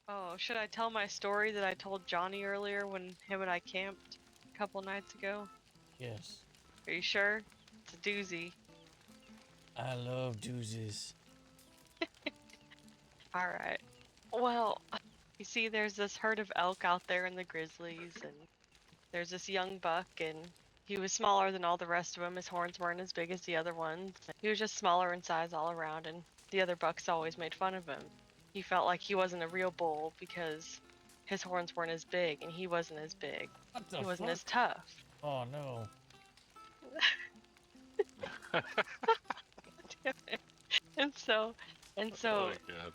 Oh, should I tell my story that I told Johnny earlier when him and I camped a couple nights ago? Yes. Are you sure? It's a doozy. I love doozies. Alright. Well, you see, there's this herd of elk out there in the grizzlies, and there's this young buck, and he was smaller than all the rest of them. His horns weren't as big as the other ones. He was just smaller in size all around, and the other bucks always made fun of him. He felt like he wasn't a real bull because his horns weren't as big, and he wasn't as big. What the He wasn't fuck? as tough. Oh no. and so and Oh so my god.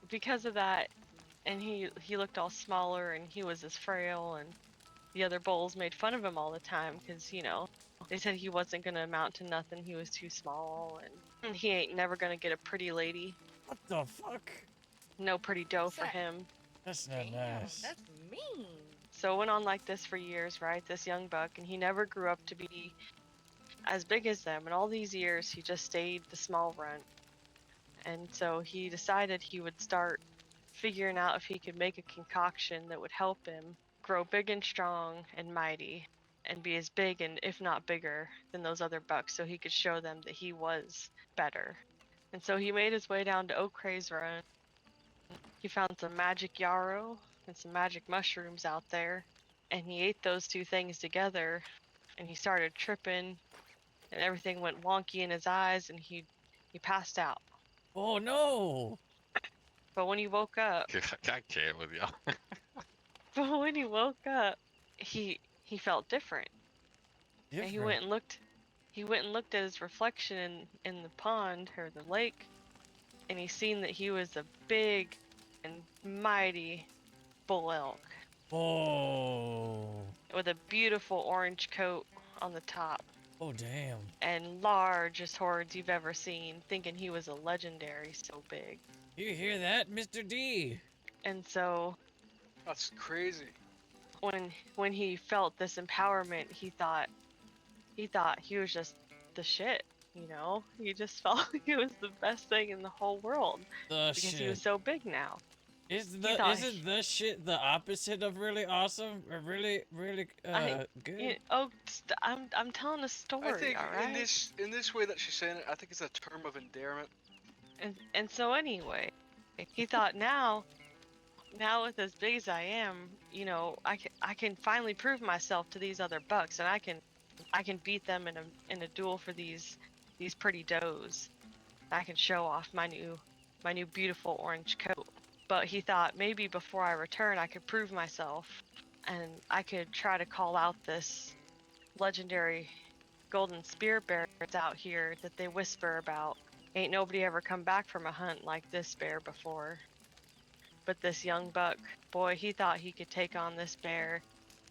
because of that, and he looked all smaller, and he was as frail, and the other bulls made fun of him all the time because, they said he wasn't gonna amount to nothing. He was too small, and he ain't never gonna get a pretty lady. What the fuck? No pretty doe for him. That's not Damn, nice. that's mean. So it went on like this for years, right? This young buck, and he never grew up to be as big as them. And all these years, he just stayed the small runt. And so he decided he would start figuring out if he could make a concoction that would help him grow big and strong and mighty and be as big and if not bigger than those other bucks, so he could show them that he was better. And so he made his way down to Oakeer's Run. He found some magic yarrow and some magic mushrooms out there, and he ate those two things together, and he started tripping, and everything went wonky in his eyes, and he passed out. Oh no. But when he woke up, I can't with y'all. but when he woke up, he felt different. And he went and looked. He went and looked at his reflection in the pond or the lake, and he seen that he was a big and mighty bull elk Oh. with a beautiful orange coat on the top Oh damn. and largest horns you've ever seen, thinking he was a legendary so big. You hear that, Mr. D? And so That's crazy. when he felt this empowerment, he thought he was just the shit, He just felt he was the best thing in the whole world The because shit. he was so big now. Isn't thought the shit the opposite of really awesome or really good? I'm telling a story, I think all right? in this way that she's saying it, I think it's a term of endearment. And so anyway, he thought now with as big as I am, I can finally prove myself to these other bucks, and I can beat them in a duel for these pretty does. I can show off my new beautiful orange coat. But he thought maybe before I return, I could prove myself, and I could try to call out this legendary golden spear bear that's out here that they whisper about. Ain't nobody ever come back from a hunt like this bear before. But this young buck, boy, he thought he could take on this bear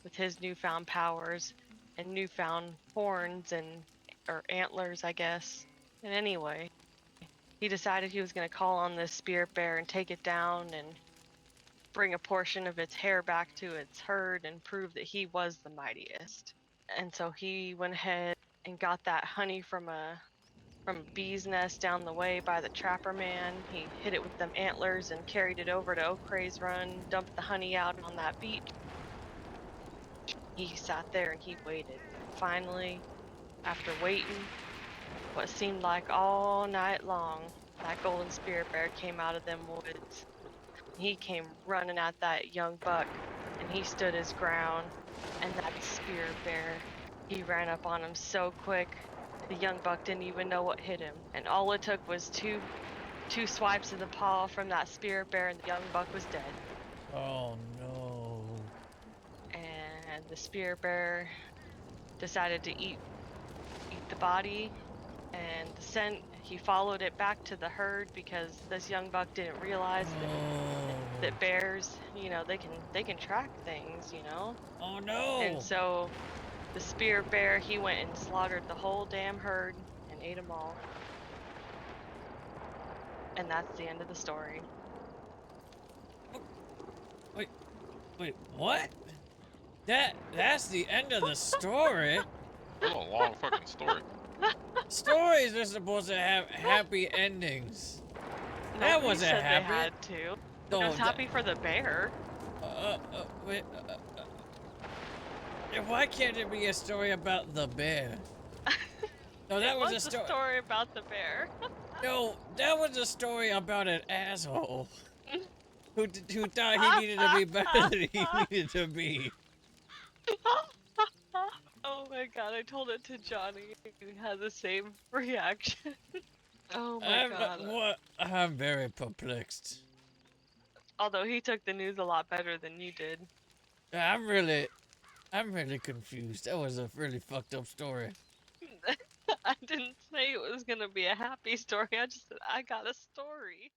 with his newfound powers and newfound horns or antlers, I guess. And anyway, he decided he was going to call on this spirit bear and take it down and bring a portion of its hair back to its herd and prove that he was the mightiest. And so he went ahead and got that honey from a bee's nest down the way by the trapper man. He hit it with them antlers and carried it over to Oakeer's Run, dumped the honey out on that beach. He sat there and he waited. Finally, after waiting what seemed like all night long, that golden spirit bear came out of them woods. He came running at that young buck, and he stood his ground, and that spirit bear, he ran up on him so quick, the young buck didn't even know what hit him. And all it took was two swipes of the paw from that spirit bear, and the young buck was dead. Oh no. And the spirit bear decided to eat the body, and the scent, he followed it back to the herd because this young buck didn't realize that bears, they can track things, Oh no. And so the spirit bear, he went and slaughtered the whole damn herd and ate them all. And that's the end of the story. Wait, what? That's the end of the story? That's a long fucking story. Stories are supposed to have happy endings. That Nobody wasn't said happy. They had to. I No, was happy for the bear. wait, why can't it be a story about the bear? No, that It was was a the story about the bear. No, that was a story about an asshole who thought he needed to be better than he needed to be. Oh my god, I told it to Johnny and he had the same reaction. Oh my god. I'm very perplexed. Although he took the news a lot better than you did. I'm really confused. That was a really fucked up story. I didn't say it was gonna be a happy story, I just said I got a story.